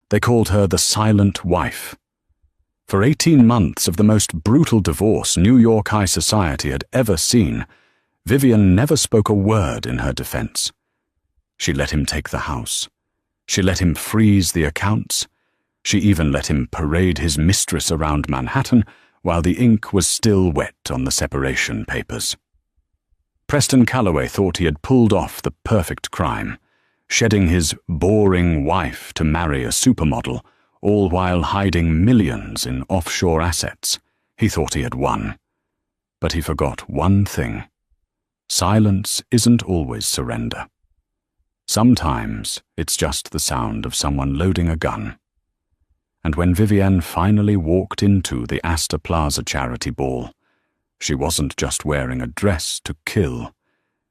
They called her the silent wife. For 18 months of the most brutal divorce New York high society had ever seen, Vivian never spoke a word in her defense. She let him take the house. She let him freeze the accounts. She even let him parade his mistress around Manhattan while the ink was still wet on the separation papers. Preston Calloway thought he had pulled off the perfect crime, shedding his boring wife to marry a supermodel, all while hiding millions in offshore assets. He thought he had won. But he forgot one thing. Silence isn't always surrender. Sometimes it's just the sound of someone loading a gun. And when Vivienne finally walked into the Astor Plaza charity ball, she wasn't just wearing a dress to kill.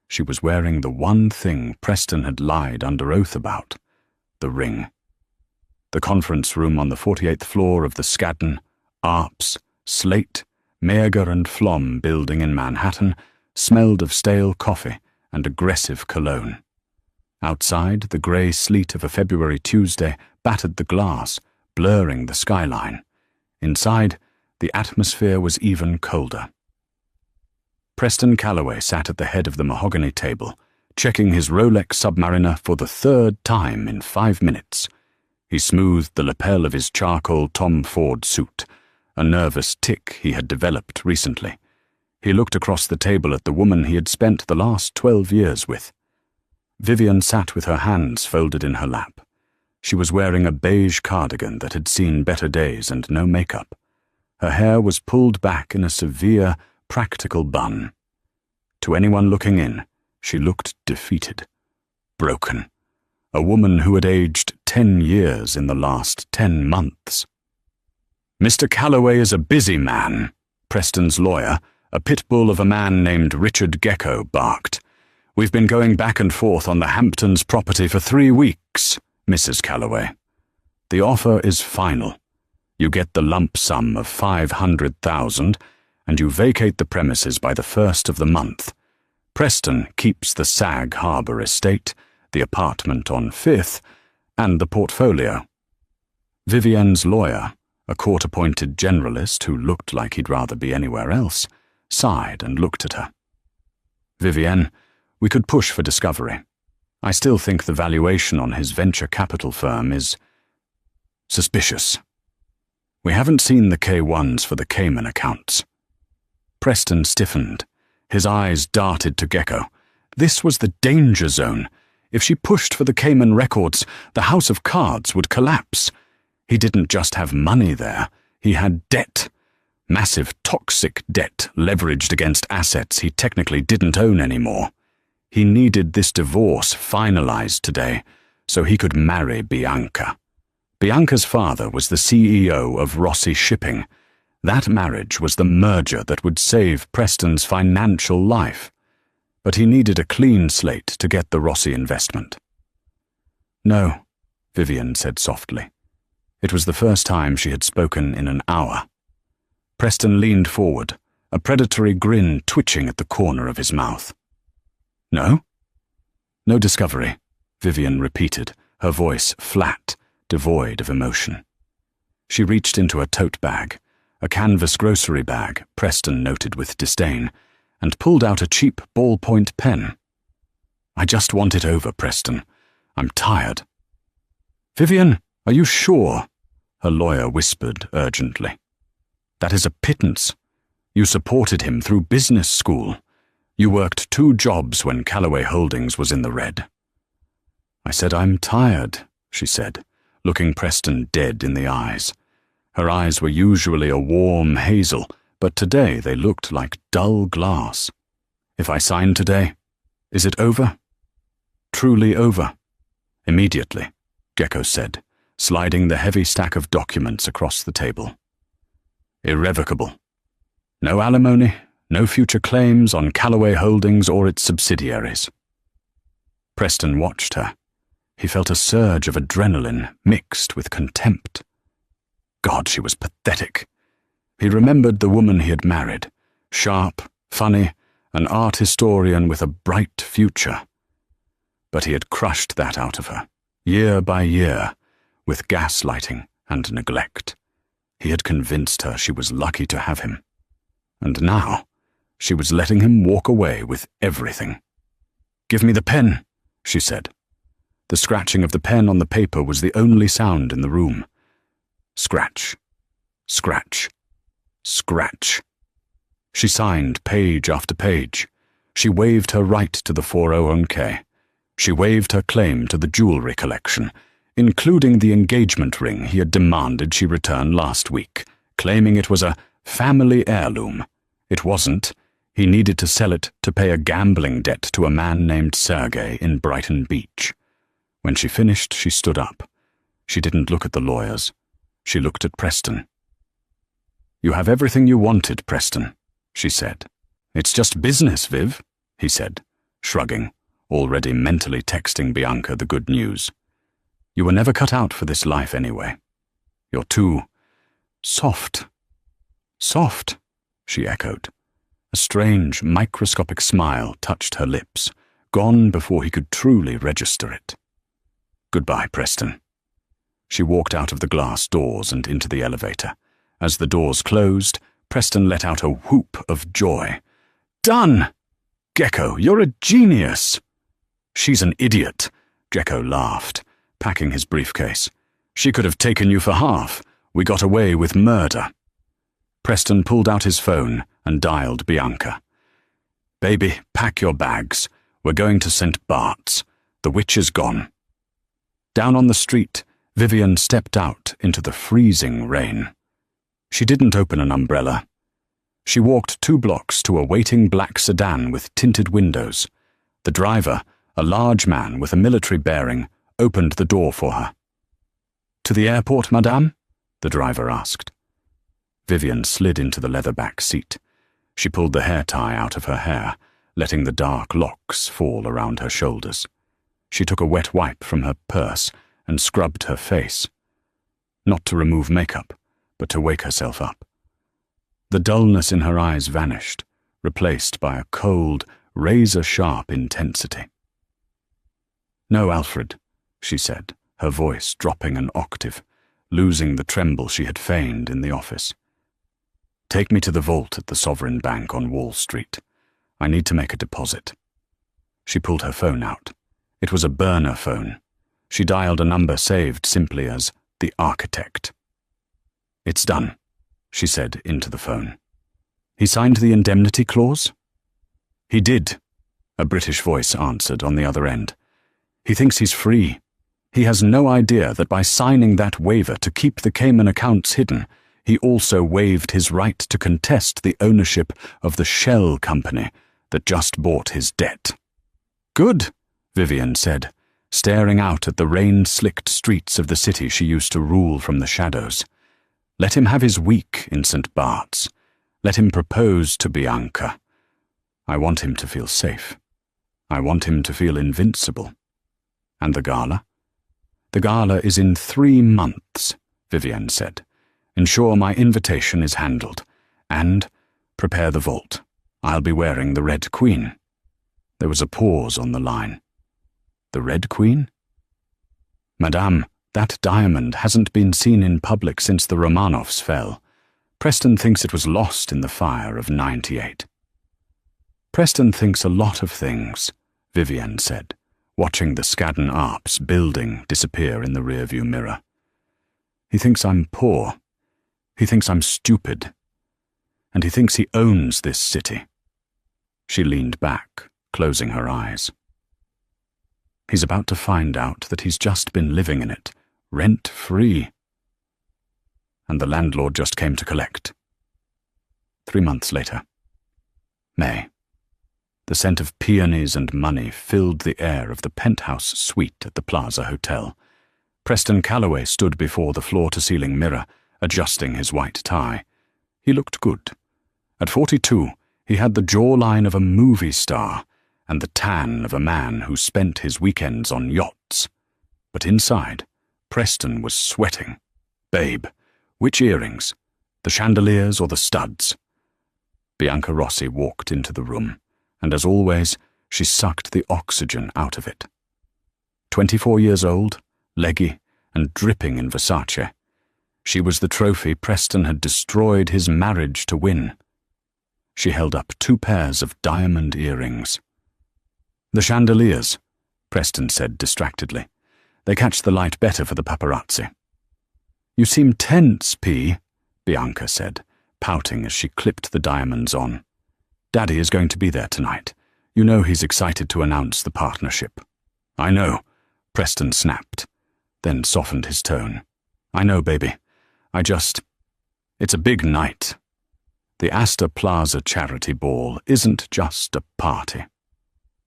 She was wearing the one thing Preston had lied under oath about, the ring. The conference room on the 48th floor of the Skadden, Arps, Slate, Meagher and Flom building in Manhattan smelled of stale coffee and aggressive cologne. Outside, the grey sleet of a February Tuesday battered the glass, blurring the skyline. Inside, the atmosphere was even colder. Preston Calloway sat at the head of the mahogany table, checking his Rolex Submariner for the third time in 5 minutes. He smoothed the lapel of his charcoal Tom Ford suit, a nervous tic he had developed recently. He looked across the table at the woman he had spent the last 12 years with. Vivian sat with her hands folded in her lap. She was wearing a beige cardigan that had seen better days and no makeup. Her hair was pulled back in a severe, practical bun. To anyone looking in, she looked defeated, broken. A woman who had aged 10 years in the last 10 months. "Mr. Calloway is a busy man," Preston's lawyer, a pit bull of a man named Richard Gecko, barked. "We've been going back and forth on the Hamptons property for 3 weeks, Mrs. Calloway. The offer is final. You get the lump sum of $500,000, and you vacate the premises by the 1st of the month. Preston keeps the Sag Harbor estate, the apartment on 5th, and the portfolio." Vivienne's lawyer, a court-appointed generalist who looked like he'd rather be anywhere else, sighed and looked at her. "Vivienne, we could push for discovery. I still think the valuation on his venture capital firm is suspicious. We haven't seen the K1s for the Cayman accounts." Preston stiffened. His eyes darted to Gecko. This was the danger zone. If she pushed for the Cayman records, the house of cards would collapse. He didn't just have money there. He had debt. Massive, toxic debt leveraged against assets he technically didn't own anymore. He needed this divorce finalized today so he could marry Bianca. Bianca's father was the CEO of Rossi Shipping. That marriage was the merger that would save Preston's financial life. But he needed a clean slate to get the Rossi investment. "No," Vivian said softly. It was the first time she had spoken in an hour. Preston leaned forward, a predatory grin twitching at the corner of his mouth. "No?" "No discovery," Vivian repeated, her voice flat, devoid of emotion. She reached into a tote bag, a canvas grocery bag Preston noted with disdain, and pulled out a cheap ballpoint pen. "I just want it over, Preston. I'm tired." "Vivian, are you sure?" her lawyer whispered urgently. "That is a pittance. You supported him through business school. You worked 2 jobs when Calloway Holdings was in the red." "I said I'm tired," she said, looking Preston dead in the eyes. Her eyes were usually a warm hazel, but today they looked like dull glass. "If I sign today, is it over?" "Truly over." "Immediately," Gecko said, sliding the heavy stack of documents across the table. "Irrevocable. No alimony, no future claims on Calloway Holdings or its subsidiaries." Preston watched her. He felt a surge of adrenaline mixed with contempt. God, she was pathetic. He remembered the woman he had married, sharp, funny, an art historian with a bright future. But he had crushed that out of her, year by year, with gaslighting and neglect. He had convinced her she was lucky to have him. And now, she was letting him walk away with everything. "Give me the pen," she said. The scratching of the pen on the paper was the only sound in the room. Scratch, scratch, scratch. She signed page after page. She waived her right to the 401k. She waived her claim to the jewelry collection, including the engagement ring he had demanded she return last week, claiming it was a family heirloom. It wasn't. He needed to sell it to pay a gambling debt to a man named Sergey in Brighton Beach. When she finished, she stood up. She didn't look at the lawyers. She looked at Preston. "You have everything you wanted, Preston," she said. "It's just business, Viv," he said, shrugging, already mentally texting Bianca the good news. "You were never cut out for this life anyway. You're too soft." "Soft," she echoed. A strange, microscopic smile touched her lips, gone before he could truly register it. "Goodbye, Preston." She walked out of the glass doors and into the elevator. As the doors closed, Preston let out a whoop of joy. "Done! Gecko, you're a genius!" "She's an idiot," Gecko laughed, packing his briefcase. "She could have taken you for half. We got away with murder." Preston pulled out his phone and dialed Bianca. "Baby, pack your bags. We're going to St. Bart's. The witch is gone." Down on the street, Vivian stepped out into the freezing rain. She didn't open an umbrella. She walked 2 blocks to a waiting black sedan with tinted windows. The driver, a large man with a military bearing, opened the door for her. "To the airport, madame?" the driver asked. Vivian slid into the leather-back seat. She pulled the hair tie out of her hair, letting the dark locks fall around her shoulders. She took a wet wipe from her purse and scrubbed her face. Not to remove makeup, but to wake herself up. The dullness in her eyes vanished, replaced by a cold, razor-sharp intensity. "No, Alfred," she said, her voice dropping an octave, losing the tremble she had feigned in the office. "Take me to the vault at the Sovereign Bank on Wall Street. I need to make a deposit." She pulled her phone out. It was a burner phone. She dialed a number saved simply as the architect. "It's done," she said into the phone. "He signed the indemnity clause?" "He did," a British voice answered on the other end. "He thinks he's free. He has no idea that by signing that waiver to keep the Cayman accounts hidden, he also waived his right to contest the ownership of the shell company that just bought his debt." "Good," Vivian said, staring out at the rain-slicked streets of the city she used to rule from the shadows. Let him have his week in St. Bart's. Let him propose to Bianca. I want him to feel safe. I want him to feel invincible. And the gala? "The gala is in 3 months, Vivian said. "Ensure my invitation is handled. And prepare the vault. I'll be wearing the Red Queen." There was a pause on the line. "The Red Queen?" "Madame, that diamond hasn't been seen in public since the Romanovs fell. Preston thinks it was lost in the fire of '98. "Preston thinks a lot of things," Vivian said, watching the Skadden Arps building disappear in the rearview mirror. "He thinks I'm poor. He thinks I'm stupid. And he thinks he owns this city." She leaned back, closing her eyes. "He's about to find out that he's just been living in it, rent-free. And the landlord just came to collect." 3 months later. May. The scent of peonies and money filled the air of the penthouse suite at the Plaza Hotel. Preston Calloway stood before the floor-to-ceiling mirror, adjusting his white tie. He looked good. At 42, he had the jawline of a movie star and the tan of a man who spent his weekends on yachts. But inside, Preston was sweating. "Babe, which earrings? The chandeliers or the studs?" Bianca Rossi walked into the room, and as always, she sucked the oxygen out of it. 24 years old, leggy, and dripping in Versace. She was the trophy Preston had destroyed his marriage to win. She held up 2 pairs of diamond earrings. "The chandeliers," Preston said distractedly. "They catch the light better for the paparazzi." "You seem tense, P," Bianca said, pouting as she clipped the diamonds on. "Daddy is going to be there tonight. You know he's excited to announce the partnership." "I know," Preston snapped, then softened his tone. "I know, baby. It's a big night. The Astor Plaza charity ball isn't just a party.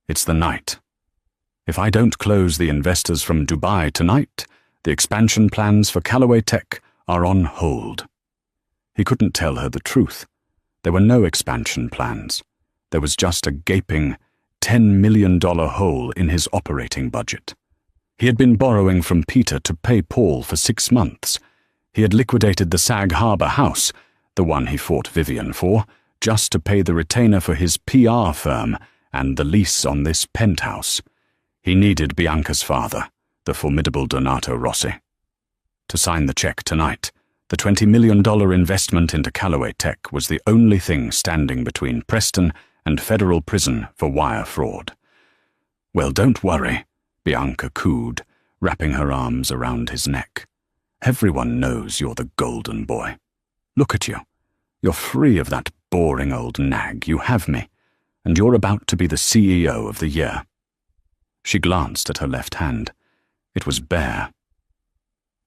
It's the night. If I don't close the investors from Dubai tonight, the expansion plans for Callaway Tech are on hold." He couldn't tell her the truth. There were no expansion plans. There was just a gaping $10 million hole in his operating budget. He had been borrowing from Peter to pay Paul for 6 months. He had liquidated the Sag Harbor house, the one he fought Vivian for, just to pay the retainer for his PR firm and the lease on this penthouse. He needed Bianca's father, the formidable Donato Rossi. To sign the check tonight, the $20 million investment into Callaway Tech was the only thing standing between Preston and federal prison for wire fraud. "Well, don't worry," Bianca cooed, wrapping her arms around his neck. "Everyone knows you're the golden boy. Look at you. You're free of that boring old nag. You have me, and you're about to be the CEO of the year." She glanced at her left hand. It was bare.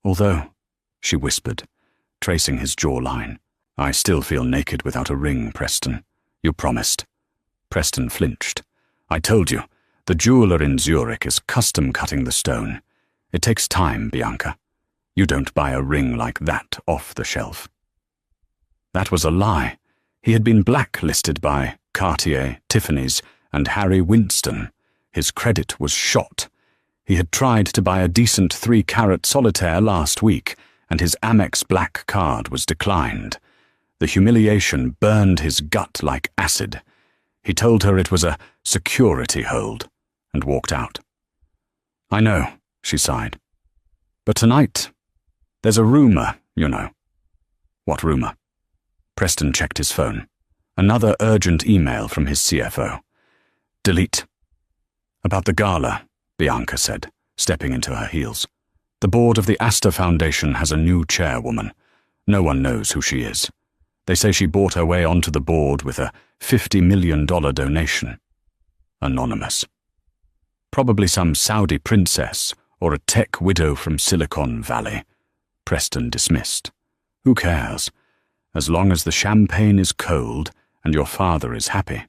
"Although," she whispered, tracing his jawline, "I still feel naked without a ring, Preston. You promised." Preston flinched. "I told you, the jeweler in Zurich is custom-cutting the stone. It takes time, Bianca. You don't buy a ring like that off the shelf." That was a lie. He had been blacklisted by Cartier, Tiffany's, and Harry Winston. His credit was shot. He had tried to buy a decent 3-carat solitaire last week, and his Amex Black card was declined. The humiliation burned his gut like acid. He told her it was a security hold, and walked out. "I know," she sighed. "But tonight, there's a rumor, you know." "What rumor?" Preston checked his phone. Another urgent email from his CFO. "Delete." "About the gala," Bianca said, stepping into her heels. "The board of the Astor Foundation has a new chairwoman. No one knows who she is. They say she bought her way onto the board with a $50 million donation. Anonymous. Probably some Saudi princess or a tech widow from Silicon Valley." Preston dismissed. "Who cares? As long as the champagne is cold and your father is happy."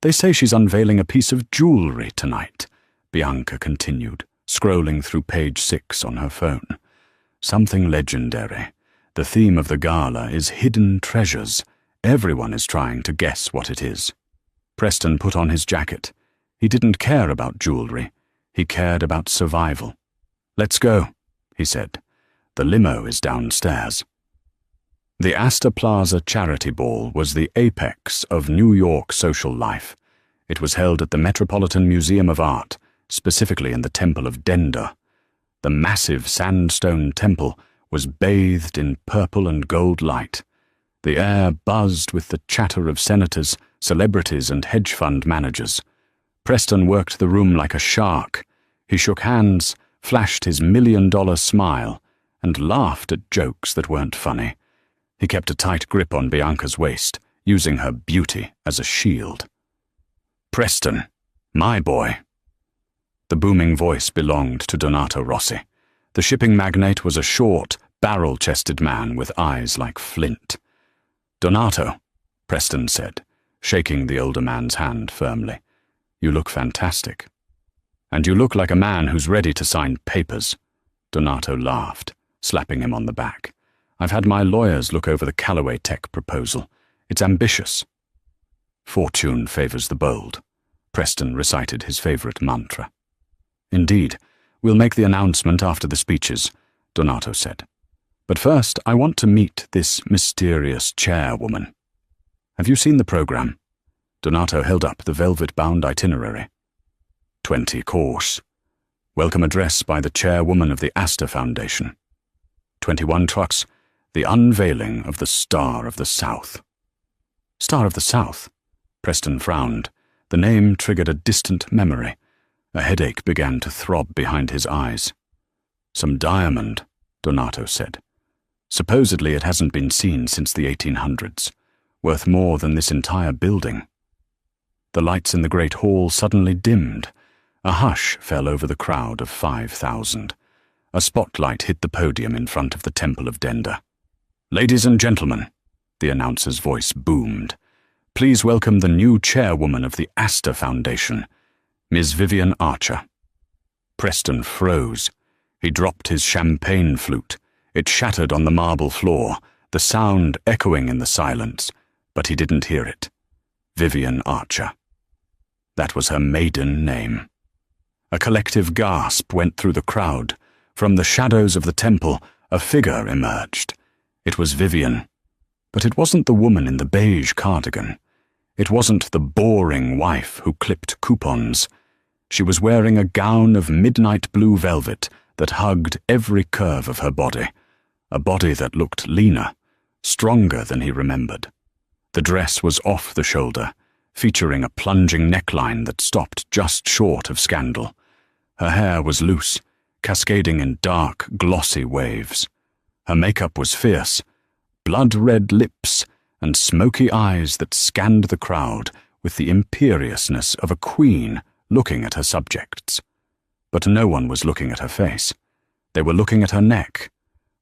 "They say she's unveiling a piece of jewelry tonight," Bianca continued, scrolling through page 6 on her phone. "Something legendary. The theme of the gala is hidden treasures. Everyone is trying to guess what it is." Preston put on his jacket. He didn't care about jewelry. He cared about survival. "Let's go," he said. "The limo is downstairs." The Astor Plaza Charity Ball was the apex of New York social life. It was held at the Metropolitan Museum of Art, specifically in the Temple of Denda. The massive sandstone temple was bathed in purple and gold light. The air buzzed with the chatter of senators, celebrities, and hedge fund managers. Preston worked the room like a shark. He shook hands, flashed his $1 million smile, and laughed at jokes that weren't funny. He kept a tight grip on Bianca's waist, using her beauty as a shield. "Preston, my boy." The booming voice belonged to Donato Rossi. The shipping magnate was a short, barrel-chested man with eyes like flint. "Donato," Preston said, shaking the older man's hand firmly. "You look fantastic. And you look like a man who's ready to sign papers." Donato laughed, slapping him on the back. "I've had my lawyers look over the Callaway Tech proposal. It's ambitious." "Fortune favors the bold," Preston recited his favorite mantra. "Indeed, we'll make the announcement after the speeches," Donato said. "But first, I want to meet this mysterious chairwoman. Have you seen the program?" Donato held up the velvet-bound itinerary. 20 course. Welcome address by the chairwoman of the Astor Foundation. 21 trucks, the unveiling of the Star of the South. Star of the South? Preston frowned. The name triggered a distant memory. A headache began to throb behind his eyes. Some diamond, Donato said. Supposedly it hasn't been seen since the 1800s, worth more than this entire building. The lights in the great hall suddenly dimmed. A hush fell over the crowd of 5,000. A spotlight hit the podium in front of the Temple of Denda. "Ladies and gentlemen," the announcer's voice boomed, "please welcome the new chairwoman of the Astor Foundation, Ms. Vivian Archer." Preston froze. He dropped his champagne flute. It shattered on the marble floor, the sound echoing in the silence, but he didn't hear it. Vivian Archer. That was her maiden name. A collective gasp went through the crowd. From the shadows of the temple, a figure emerged. It was Vivian. But it wasn't the woman in the beige cardigan. It wasn't the boring wife who clipped coupons. She was wearing a gown of midnight blue velvet that hugged every curve of her body, a body that looked leaner, stronger than he remembered. The dress was off the shoulder, featuring a plunging neckline that stopped just short of scandal. Her hair was loose, cascading in dark, glossy waves. Her makeup was fierce, blood-red lips and smoky eyes that scanned the crowd with the imperiousness of a queen looking at her subjects. But no one was looking at her face. They were looking at her neck.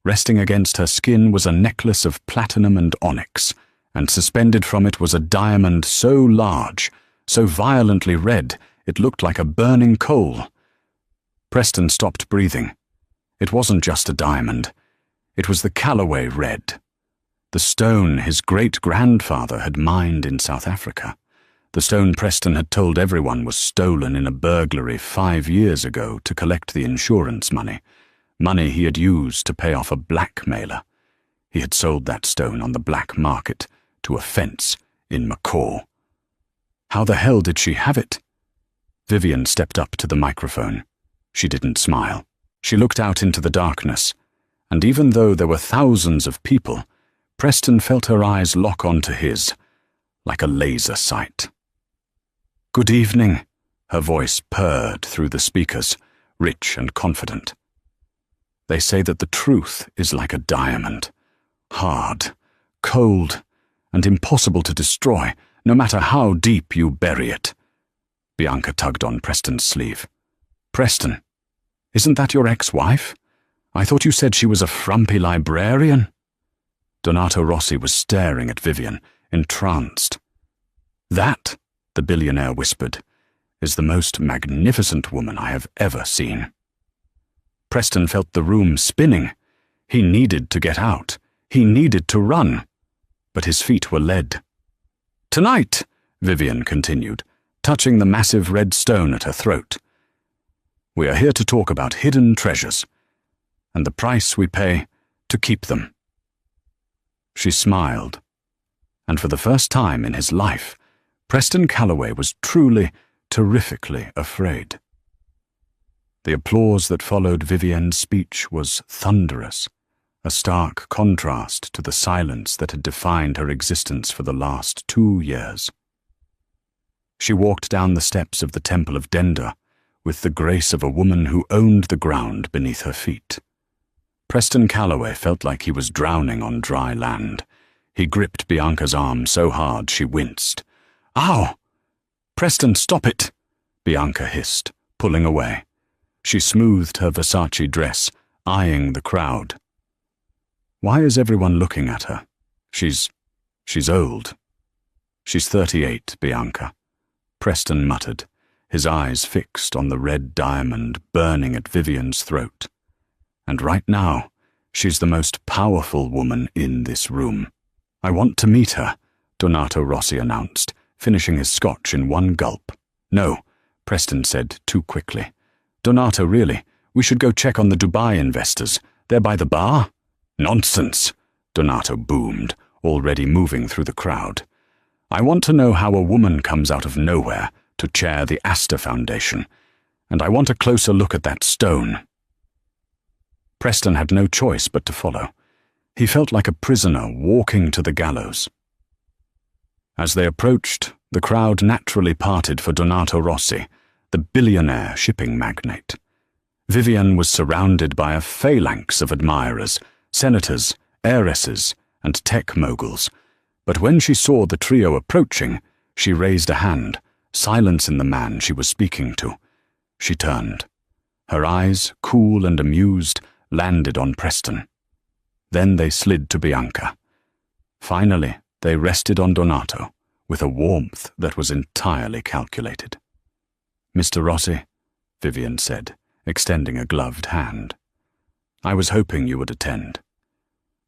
Resting against her skin was a necklace of platinum and onyx, and suspended from it was a diamond so large, so violently red, it looked like a burning coal. Preston stopped breathing. It wasn't just a diamond. It was the Callaway red. The stone his great-grandfather had mined in South Africa. The stone Preston had told everyone was stolen in a burglary 5 years ago to collect the insurance money he had used to pay off a blackmailer. He had sold that stone on the black market to a fence in Macaw. How the hell did she have it? Vivian stepped up to the microphone. She didn't smile. She looked out into the darkness, and even though there were thousands of people, Preston felt her eyes lock onto his, like a laser sight. "Good evening," her voice purred through the speakers, rich and confident. "They say that the truth is like a diamond, hard, cold, and impossible to destroy, no matter how deep you bury it." Bianca tugged on Preston's sleeve. "Preston, isn't that your ex-wife? I thought you said she was a frumpy librarian." Donato Rossi was staring at Vivian, entranced. "That," the billionaire whispered, "is the most magnificent woman I have ever seen." Preston felt the room spinning. He needed to get out. He needed to run. But his feet were lead. "Tonight," Vivian continued, touching the massive red stone at her throat, "we are here to talk about hidden treasures, and the price we pay to keep them." She smiled, and for the first time in his life, Preston Callaway was truly, terrifically afraid. The applause that followed Vivian's speech was thunderous, a stark contrast to the silence that had defined her existence for the last 2 years. She walked down the steps of the Temple of Denda with the grace of a woman who owned the ground beneath her feet. Preston Callaway felt like he was drowning on dry land. He gripped Bianca's arm so hard she winced. "Ow! Preston, stop it!" Bianca hissed, pulling away. She smoothed her Versace dress, eyeing the crowd. "Why is everyone looking at her? She's old." "She's 38, Bianca," Preston muttered, his eyes fixed on the red diamond burning at Vivian's throat. "And right now, she's the most powerful woman in this room." "I want to meet her," Donato Rossi announced, finishing his scotch in one gulp. "No," Preston said too quickly. "Donato, really, we should go check on the Dubai investors. They're by the bar?" "Nonsense," Donato boomed, already moving through the crowd. "I want to know how a woman comes out of nowhere to chair the Astor Foundation, And I want a closer look at that stone." Preston had no choice but to follow. He felt like a prisoner walking to the gallows. As they approached, the crowd naturally parted for Donato Rossi, the billionaire shipping magnate. Vivian was surrounded by a phalanx of admirers, senators, heiresses, and tech moguls, but when she saw the trio approaching, she raised a hand, silencing the man she was speaking to. She turned. Her eyes, cool and amused, landed on Preston. Then they slid to Bianca. Finally, they rested on Donato, with a warmth that was entirely calculated. "Mr. Rossi," Vivian said, extending a gloved hand. "I was hoping you would attend.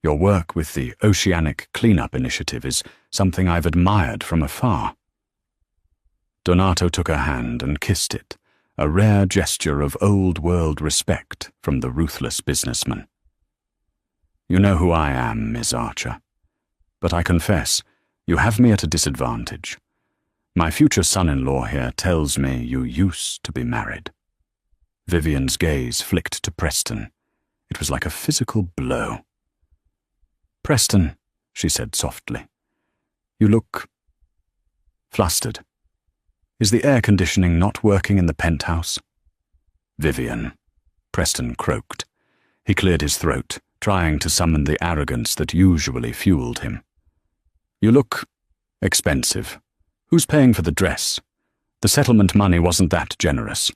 Your work with the Oceanic Cleanup Initiative is something I've admired from afar." Donato took her hand and kissed it, a rare gesture of old-world respect from the ruthless businessman. "You know who I am, Miss Archer. But I confess, you have me at a disadvantage. My future son-in-law here tells me you used to be married." Vivian's gaze flicked to Preston. It was like a physical blow. "Preston," she said softly, "you look flustered. Is the air conditioning not working in the penthouse?" "Vivian," Preston croaked. He cleared his throat, trying to summon the arrogance that usually fueled him. "You look expensive. Who's paying for the dress? The settlement money wasn't that generous."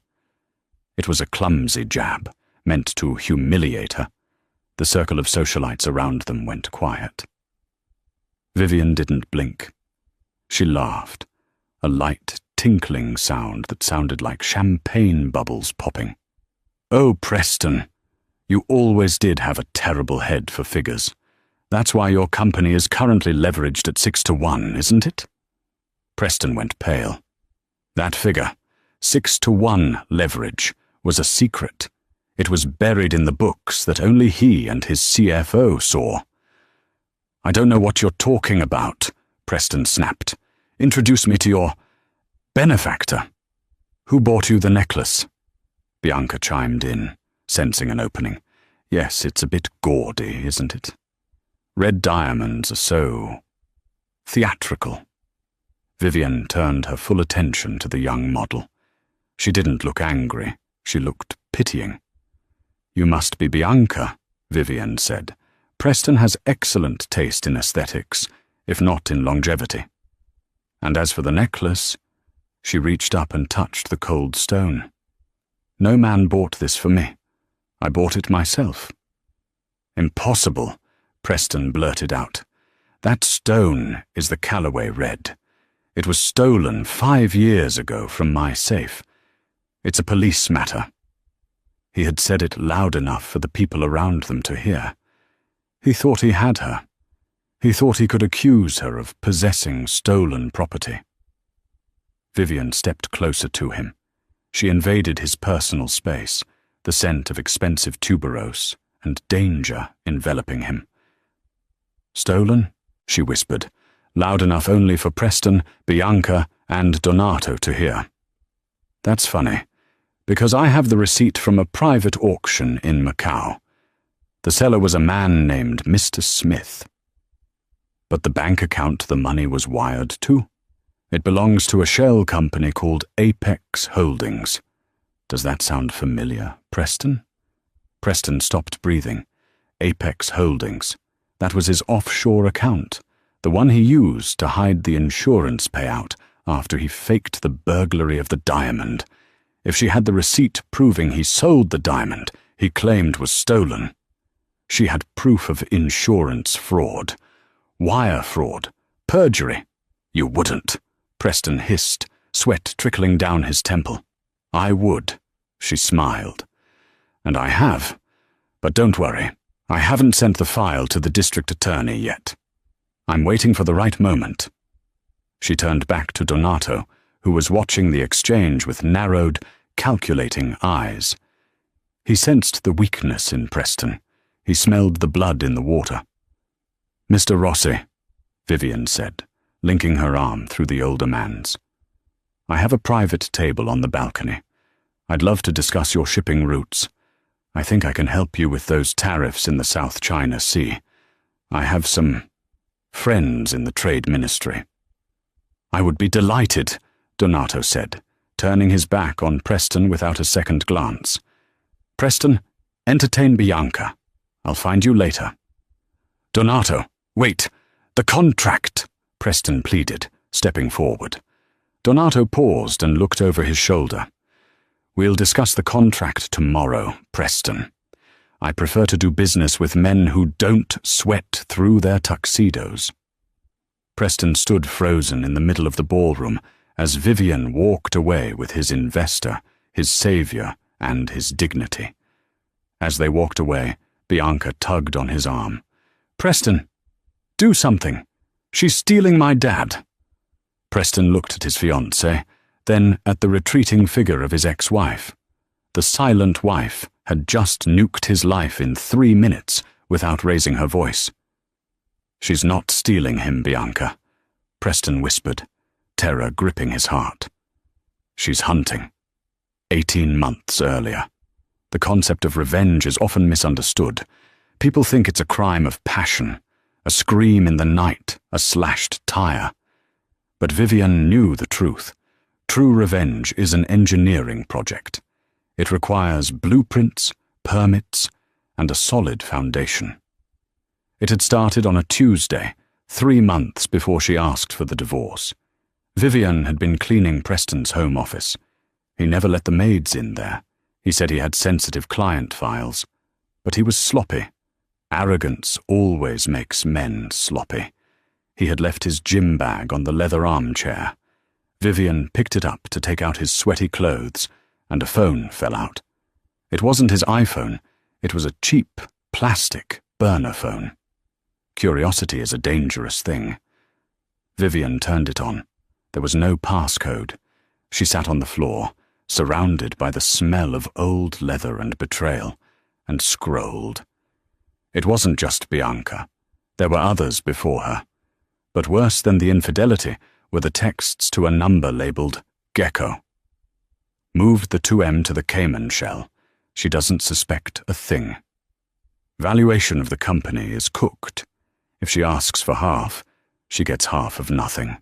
It was a clumsy jab, meant to humiliate her. The circle of socialites around them went quiet. Vivian didn't blink. She laughed, a light, tinkling sound that sounded like champagne bubbles popping. "Oh, Preston, you always did have a terrible head for figures. That's why your company is currently leveraged at 6-1, isn't it?" Preston went pale. That figure, 6-1 leverage, was a secret. It was buried in the books that only he and his CFO saw. "I don't know what you're talking about," Preston snapped. "Introduce me to your benefactor." "Who bought you the necklace?" Bianca chimed in, sensing an opening. "Yes, it's a bit gaudy, isn't it? Red diamonds are so theatrical." Vivian turned her full attention to the young model. She didn't look angry. She looked pitying. "You must be Bianca," Vivian said. "Preston has excellent taste in aesthetics, if not in longevity. And as for the necklace," she reached up and touched the cold stone. "No man bought this for me. I bought it myself." "Impossible," Preston blurted out. "That stone is the Callaway Red. It was stolen 5 years ago from my safe. It's a police matter." He had said it loud enough for the people around them to hear. He thought he had her. He thought he could accuse her of possessing stolen property. Vivian stepped closer to him. She invaded his personal space, the scent of expensive tuberose and danger enveloping him. "Stolen?" she whispered, loud enough only for Preston, Bianca, and Donato to hear. "That's funny, because I have the receipt from a private auction in Macau. The seller was a man named Mr. Smith. But the bank account the money was wired to? It belongs to a shell company called Apex Holdings. Does that sound familiar, Preston?" Preston stopped breathing. Apex Holdings. That was his offshore account, the one he used to hide the insurance payout after he faked the burglary of the diamond. If she had the receipt proving he sold the diamond he claimed was stolen. She had proof of insurance fraud, wire fraud, perjury. "You wouldn't," Preston hissed, sweat trickling down his temple. "I would," she smiled. "And I have. But don't worry, I haven't sent the file to the district attorney yet. I'm waiting for the right moment." She turned back to Donato, who was watching the exchange with narrowed, calculating eyes. He sensed the weakness in Preston. He smelled the blood in the water. "Mr. Rossi," Vivian said, linking her arm through the older man's. "I have a private table on the balcony. I'd love to discuss your shipping routes. I think I can help you with those tariffs in the South China Sea. I have some friends in the Trade Ministry." "I would be delighted," Donato said, turning his back on Preston without a second glance. "Preston, entertain Bianca. I'll find you later." "Donato, wait. The contract," Preston pleaded, stepping forward. Donato paused and looked over his shoulder. "We'll discuss the contract tomorrow, Preston. I prefer to do business with men who don't sweat through their tuxedos." Preston stood frozen in the middle of the ballroom as Vivian walked away with his investor, his savior, and his dignity. As they walked away, Bianca tugged on his arm. "Preston, do something. She's stealing my dad." Preston looked at his fiancée, then at the retreating figure of his ex-wife. The silent wife had just nuked his life in 3 minutes without raising her voice. "She's not stealing him, Bianca," Preston whispered, terror gripping his heart. "She's hunting. 18 months earlier. The concept of revenge is often misunderstood. People think it's a crime of passion, a scream in the night, a slashed tire. But Vivian knew the truth. True revenge is an engineering project. It requires blueprints, permits, and a solid foundation. It had started on a Tuesday, 3 months before she asked for the divorce. Vivian had been cleaning Preston's home office. He never let the maids in there. He said he had sensitive client files. But he was sloppy. Arrogance always makes men sloppy. He had left his gym bag on the leather armchair. Vivian picked it up to take out his sweaty clothes, and a phone fell out. It wasn't his iPhone. It was a cheap, plastic burner phone. Curiosity is a dangerous thing. Vivian turned it on. There was no passcode. She sat on the floor, surrounded by the smell of old leather and betrayal, and scrolled. It wasn't just Bianca. There were others before her. But worse than the infidelity were the texts to a number labeled Gecko. Moved the 2M to the Cayman shell. She doesn't suspect a thing. Valuation of the company is cooked. If she asks for half, she gets half of nothing.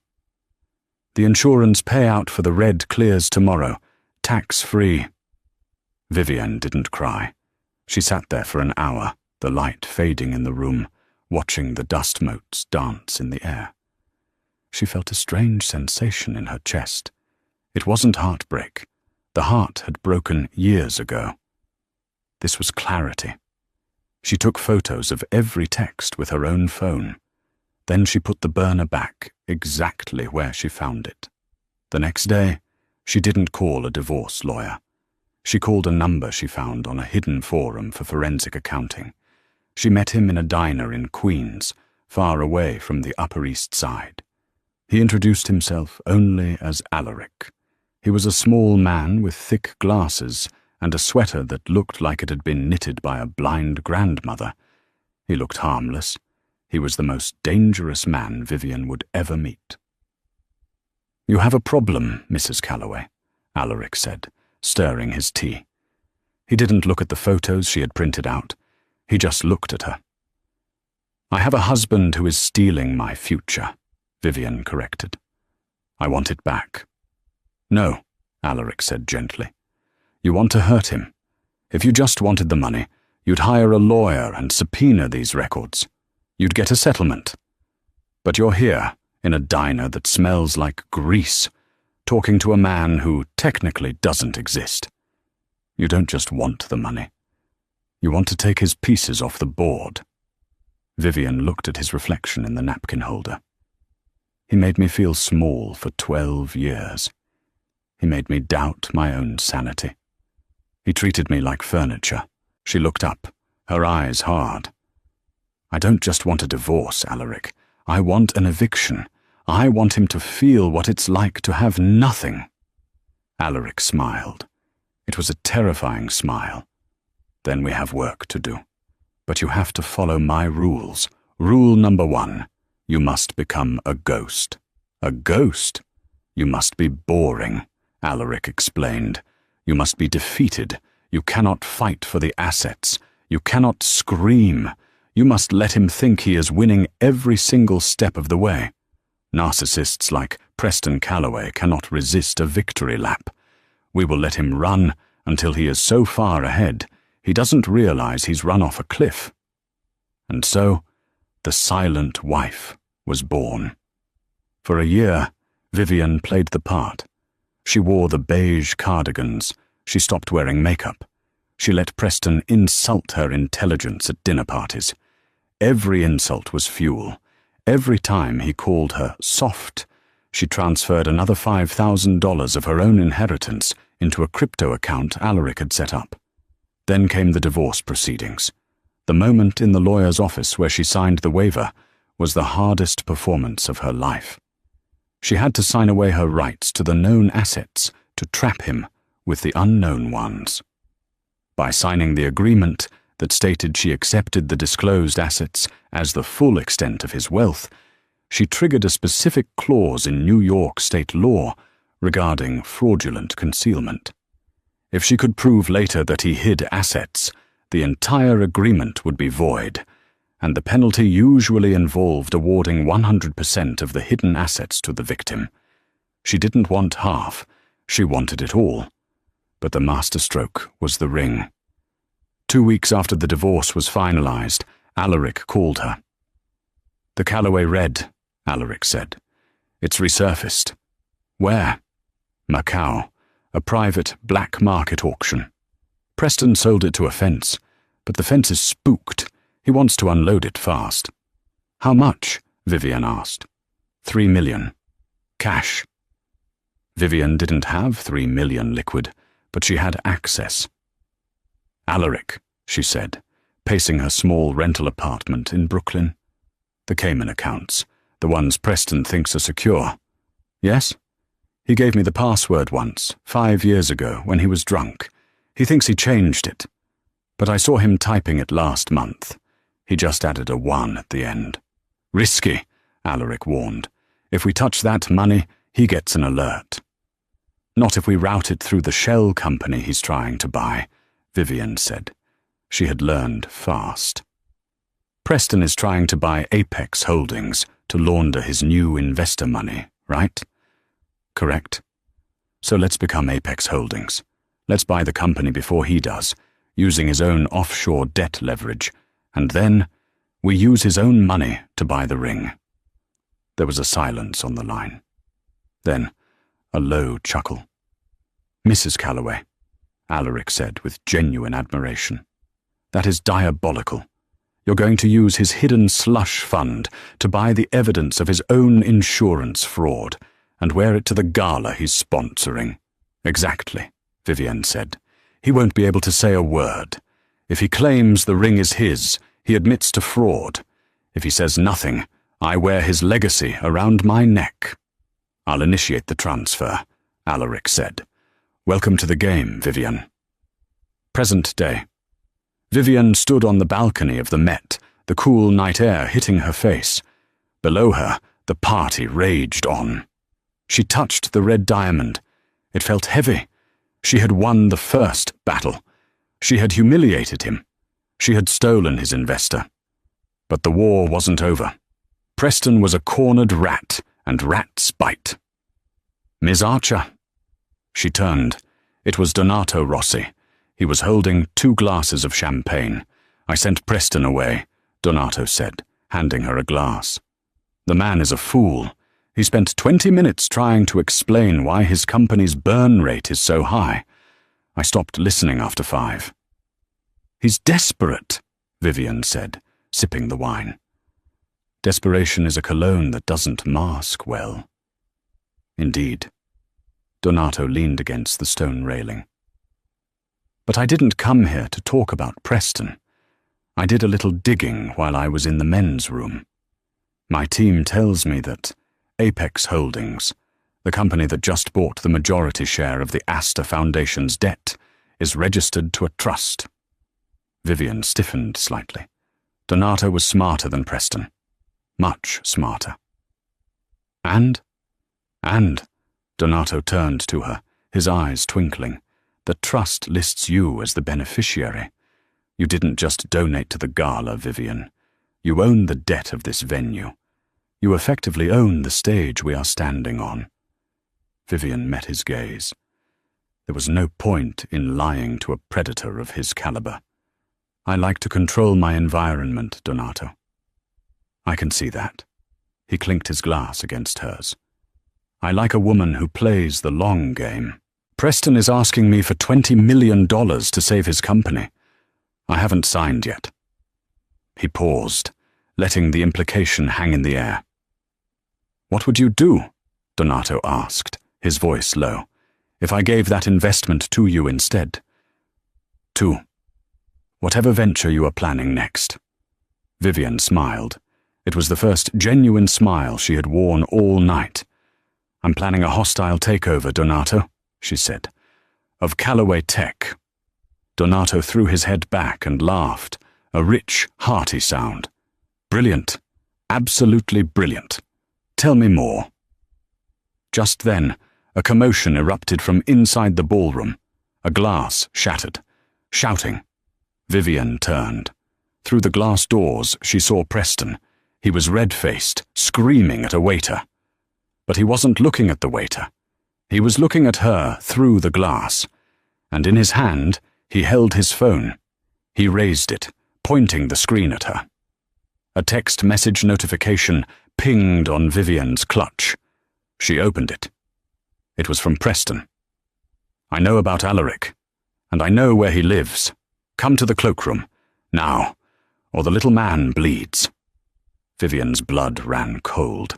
The insurance payout for the red clears tomorrow, tax-free. Vivian didn't cry. She sat there for an hour, the light fading in the room, watching the dust motes dance in the air. She felt a strange sensation in her chest. It wasn't heartbreak. The heart had broken years ago. This was clarity. She took photos of every text with her own phone. Then she put the burner back exactly where she found it. The next day, she didn't call a divorce lawyer. She called a number she found on a hidden forum for forensic accounting. She met him in a diner in Queens, far away from the Upper East Side. He introduced himself only as Alaric. He was a small man with thick glasses and a sweater that looked like it had been knitted by a blind grandmother. He looked harmless. He was the most dangerous man Vivian would ever meet. "You have a problem, Mrs. Calloway," Alaric said, stirring his tea. He didn't look at the photos she had printed out. He just looked at her. "I have a husband who is stealing my future," Vivian corrected. "I want it back." "No," Alaric said gently. "You want to hurt him. If you just wanted the money, you'd hire a lawyer and subpoena these records. You'd get a settlement. But you're here, in a diner that smells like grease, talking to a man who technically doesn't exist. You don't just want the money. You want to take his pieces off the board." Vivian looked at his reflection in the napkin holder. He made me feel small for 12 years. He made me doubt my own sanity. He treated me like furniture. She looked up, her eyes hard. "I don't just want a divorce, Alaric. I want an eviction. I want him to feel what it's like to have nothing." Alaric smiled. It was a terrifying smile. "Then we have work to do. But you have to follow my rules. Rule number 1. You must become a ghost." "A ghost? You must be boring," Alaric explained. You must be defeated. You cannot fight for the assets. You cannot scream. You must let him think he is winning every single step of the way. Narcissists like Preston Calloway cannot resist a victory lap. We will let him run until he is so far ahead he doesn't realize he's run off a cliff. And so, the silent wife was born. For a year, Vivian played the part. She wore the beige cardigans. She stopped wearing makeup. She let Preston insult her intelligence at dinner parties. Every insult was fuel. Every time he called her soft, she transferred another $5,000 of her own inheritance into a crypto account Alaric had set up. Then came the divorce proceedings. The moment in the lawyer's office where she signed the waiver was the hardest performance of her life. She had to sign away her rights to the known assets to trap him with the unknown ones. By signing the agreement that stated she accepted the disclosed assets as the full extent of his wealth, she triggered a specific clause in New York state law regarding fraudulent concealment. If she could prove later that he hid assets, the entire agreement would be void, and the penalty usually involved awarding 100% of the hidden assets to the victim. She didn't want half, she wanted it all. But the masterstroke was the ring. 2 weeks after the divorce was finalized, Alaric called her. "The Calloway Red," Alaric said. "It's resurfaced." "Where?" "Macau, a private black market auction. Preston sold it to a fence, but the fence is spooked. He wants to unload it fast." "How much?" Vivian asked. $3 million. Cash. Vivian didn't have $3 million liquid, but she had access. "Alaric," she said, pacing her small rental apartment in Brooklyn. "The Cayman accounts, the ones Preston thinks are secure." "Yes?" "He gave me the password once, 5 years ago, when he was drunk. He thinks he changed it. But I saw him typing it last month. He just added a 1 at the end." "Risky," Alaric warned. "If we touch that money, he gets an alert." "Not if we route it through the shell company he's trying to buy," Vivian said. She had learned fast. "Preston is trying to buy Apex Holdings to launder his new investor money, right?" "Correct. So let's become Apex Holdings. Let's buy the company before he does, using his own offshore debt leverage, and then we use his own money to buy the ring." There was a silence on the line. Then a low chuckle. "Mrs. Calloway," Alaric said with genuine admiration. "That is diabolical. You're going to use his hidden slush fund to buy the evidence of his own insurance fraud and wear it to the gala he's sponsoring." "Exactly," Vivian said. "He won't be able to say a word. If he claims the ring is his, he admits to fraud. If he says nothing, I wear his legacy around my neck." "I'll initiate the transfer," Alaric said. "Welcome to the game, Vivian." Present day. Vivian stood on the balcony of the Met, the cool night air hitting her face. Below her, the party raged on. She touched the red diamond. It felt heavy. She had won the first battle. She had humiliated him. She had stolen his investor. But the war wasn't over. Preston was a cornered rat, and rats bite. "Miss Archer." She turned. It was Donato Rossi. He was holding 2 glasses of champagne. "I sent Preston away," Donato said, handing her a glass. "The man is a fool. He spent 20 minutes trying to explain why his company's burn rate is so high. I stopped listening after 5. "He's desperate," Vivian said, sipping the wine. "Desperation is a cologne that doesn't mask well." "Indeed." Donato leaned against the stone railing. "But I didn't come here to talk about Preston. I did a little digging while I was in the men's room. My team tells me that Apex Holdings, the company that just bought the majority share of the Astor Foundation's debt, is registered to a trust." Vivian stiffened slightly. Donato was smarter than Preston. Much smarter. And, Donato turned to her, his eyes twinkling. The trust lists you as the beneficiary. You didn't just donate to the Gala, Vivian. You own the debt of this venue. You effectively own the stage we are standing on." Vivian met his gaze. There was no point in lying to a predator of his caliber. "I like to control my environment, Donato." "I can see that." He clinked his glass against hers. "I like a woman who plays the long game. Preston is asking me for $20 million to save his company. I haven't signed yet." He paused, letting the implication hang in the air. "What would you do?" Donato asked, his voice low, "if I gave that investment to you instead?" "To whatever venture you are planning next." Vivian smiled. It was the first genuine smile she had worn all night. "I'm planning a hostile takeover, Donato," she said, "of Callaway Tech." Donato threw his head back and laughed, a rich, hearty sound. "Brilliant. Absolutely brilliant. Tell me more." Just then, a commotion erupted from inside the ballroom. A glass shattered. Shouting. Vivian turned. Through the glass doors, she saw Preston. He was red-faced, screaming at a waiter. But he wasn't looking at the waiter. He was looking at her through the glass, and in his hand, he held his phone. He raised it, pointing the screen at her. A text message notification pinged on Vivian's clutch. She opened it. It was from Preston. "I know about Alaric, and I know where he lives. Come to the cloakroom, now, or the little man bleeds." Vivian's blood ran cold.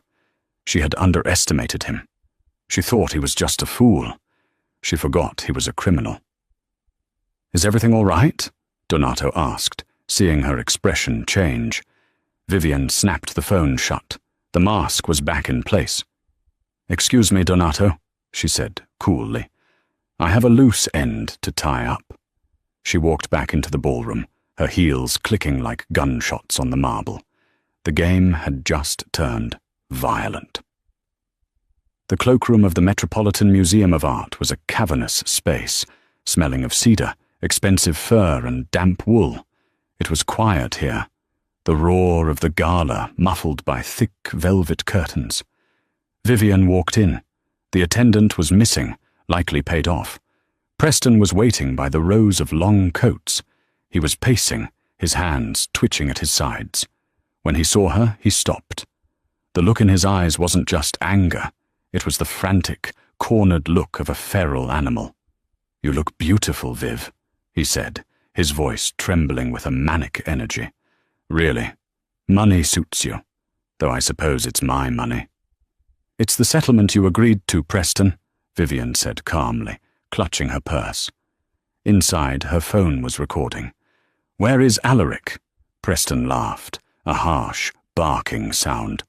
She had underestimated him. She thought he was just a fool. She forgot he was a criminal. "Is everything all right?" Donato asked, seeing her expression change. Vivian snapped the phone shut. The mask was back in place. "Excuse me, Donato," she said coolly. "I have a loose end to tie up." She walked back into the ballroom, her heels clicking like gunshots on the marble. The game had just turned violent. The cloakroom of the Metropolitan Museum of Art was a cavernous space, smelling of cedar, expensive fur, and damp wool. It was quiet here, the roar of the Gala muffled by thick velvet curtains. Vivian walked in. The attendant was missing, likely paid off. Preston was waiting by the rows of long coats. He was pacing, his hands twitching at his sides. When he saw her, he stopped. The look in his eyes wasn't just anger. It was the frantic, cornered look of a feral animal. "You look beautiful, Viv," he said, his voice trembling with a manic energy. "Really, money suits you, though I suppose it's my money." "It's the settlement you agreed to, Preston," Vivian said calmly, clutching her purse. Inside, her phone was recording. "Where is Alaric?" Preston laughed, a harsh, barking sound.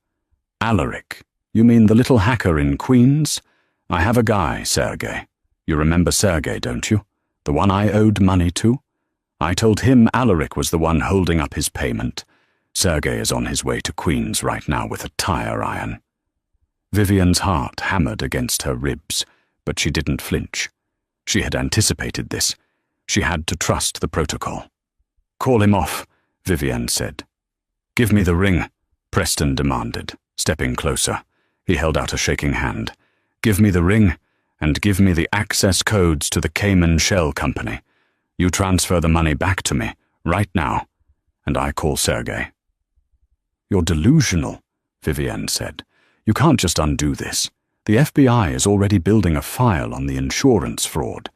"Alaric? You mean the little hacker in Queens? I have a guy, Sergey. You remember Sergey, don't you? The one I owed money to? I told him Alaric was the one holding up his payment. Sergey is on his way to Queens right now with a tire iron." Vivian's heart hammered against her ribs, but she didn't flinch. She had anticipated this. She had to trust the protocol. "Call him off," Vivian said. "Give me the ring," Preston demanded, stepping closer. He held out a shaking hand. "Give me the ring, and give me the access codes to the Cayman Shell Company. You transfer the money back to me, right now, and I call Sergey." "You're delusional," Vivian said. "You can't just undo this. The FBI is already building a file on the insurance fraud.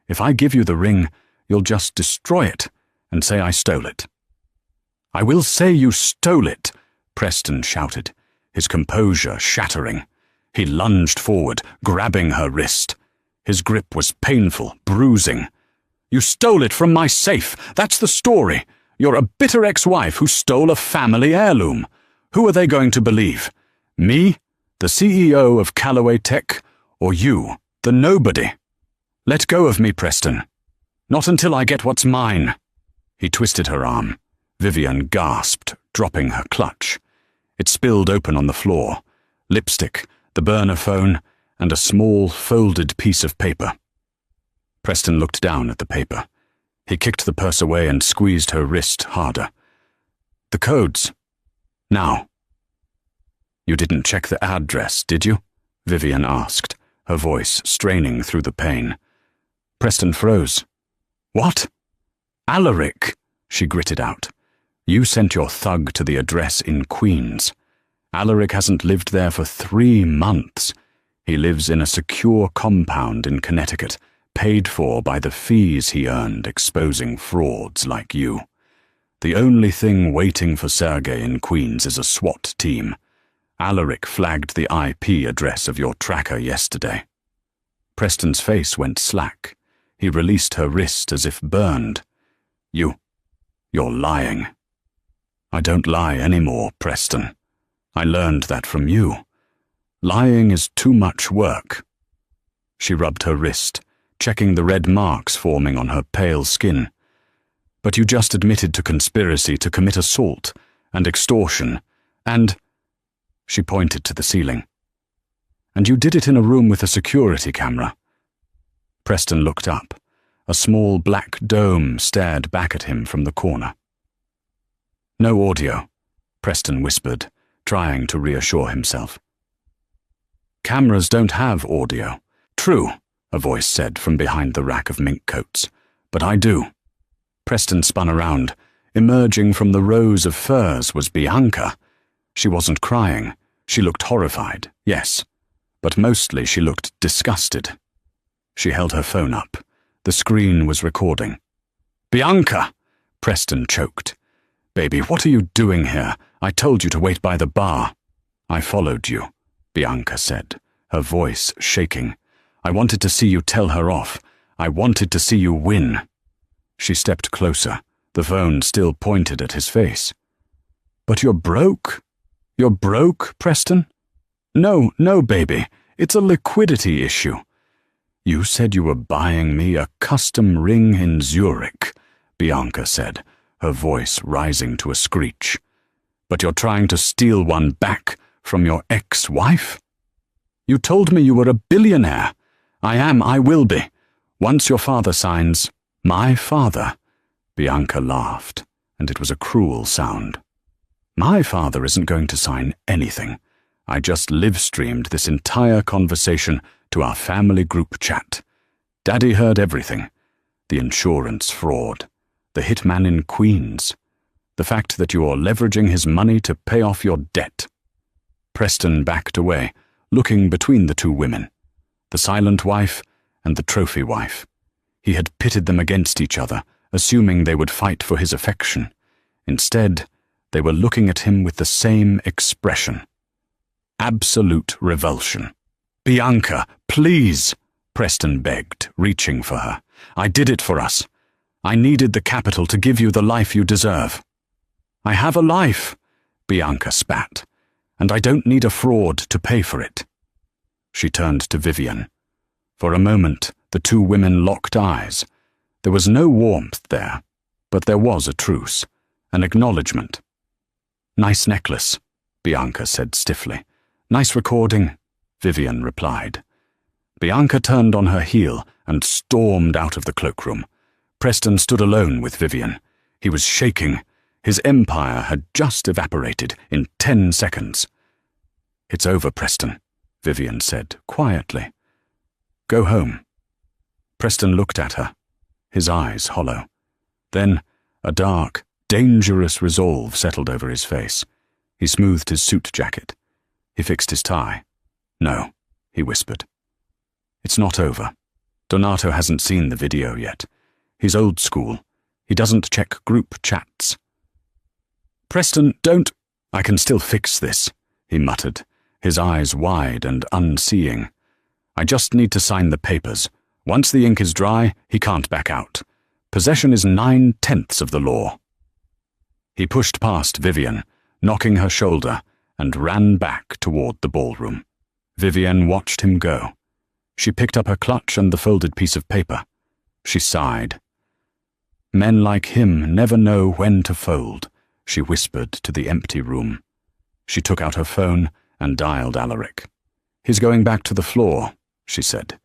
If I give you the ring, you'll just destroy it and say I stole it." "I will say you stole it," Preston shouted, his composure shattering. He lunged forward, grabbing her wrist. His grip was painful, bruising. "You stole it from my safe. That's the story. You're a bitter ex-wife who stole a family heirloom. Who are they going to believe? Me, the CEO of Callaway Tech, or you, the nobody? Let go of me, Preston. Not until I get what's mine." He twisted her arm. Vivian gasped, dropping her clutch. It spilled open on the floor. Lipstick, the burner phone, and a small, folded piece of paper. Preston looked down at the paper. He kicked the purse away and squeezed her wrist harder. The codes. Now. You didn't check the address, did you? Vivian asked, her voice straining through the pain. Preston froze. What? Alaric, she gritted out. You sent your thug to the address in Queens. Alaric hasn't lived there for 3 months. He lives in a secure compound in Connecticut, paid for by the fees he earned exposing frauds like you. The only thing waiting for Sergei in Queens is a SWAT team. Alaric flagged the IP address of your tracker yesterday. Preston's face went slack. He released her wrist as if burned. You're lying. I don't lie anymore, Preston. I learned that from you. Lying is too much work. She rubbed her wrist, checking the red marks forming on her pale skin. But you just admitted to conspiracy to commit assault and extortion, and... She pointed to the ceiling. And you did it in a room with a security camera. Preston looked up. A small black dome stared back at him from the corner. No audio, Preston whispered, trying to reassure himself. Cameras don't have audio. True, a voice said from behind the rack of mink coats. But I do. Preston spun around. Emerging from the rows of furs was Bianca. She wasn't crying. She looked horrified, yes. But mostly she looked disgusted. She held her phone up. The screen was recording. Bianca! Preston choked. Baby, what are you doing here? I told you to wait by the bar. I followed you, Bianca said, her voice shaking. I wanted to see you tell her off. I wanted to see you win. She stepped closer, the phone still pointed at his face. But you're broke? You're broke, Preston? No, baby. It's a liquidity issue. You said you were buying me a custom ring in Zurich, Bianca said, her voice rising to a screech. But you're trying to steal one back from your ex-wife? You told me you were a billionaire. I will be. Once your father signs, my father. Bianca laughed, and it was a cruel sound. My father isn't going to sign anything. I just live-streamed this entire conversation to our family group chat. Daddy heard everything. The insurance fraud. The hitman in Queens. The fact that you're leveraging his money to pay off your debt. Preston backed away, looking between the two women. The silent wife and the trophy wife. He had pitted them against each other, assuming they would fight for his affection. Instead, they were looking at him with the same expression. Absolute revulsion. Bianca, please, Preston begged, reaching for her. I did it for us. I needed the capital to give you the life you deserve. I have a life, Bianca spat, and I don't need a fraud to pay for it. She turned to Vivian. For a moment, the two women locked eyes. There was no warmth there, but there was a truce, an acknowledgement. Nice necklace, Bianca said stiffly. Nice recording, Vivian replied. Bianca turned on her heel and stormed out of the cloakroom. Preston stood alone with Vivian. He was shaking. His empire had just evaporated in 10 seconds. It's over, Preston, Vivian said quietly. Go home. Preston looked at her, his eyes hollow. Then a dark, dangerous resolve settled over his face. He smoothed his suit jacket. He fixed his tie. No, he whispered. It's not over. Donato hasn't seen the video yet. He's old school. He doesn't check group chats. Preston, don't... I can still fix this, he muttered, his eyes wide and unseeing. I just need to sign the papers. Once the ink is dry, he can't back out. Possession is 9/10 of the law. He pushed past Vivian, knocking her shoulder, and ran back toward the ballroom. Vivian watched him go. She picked up her clutch and the folded piece of paper. She sighed. Men like him never know when to fold, she whispered to the empty room. She took out her phone and dialed Alaric. He's going back to the floor, she said.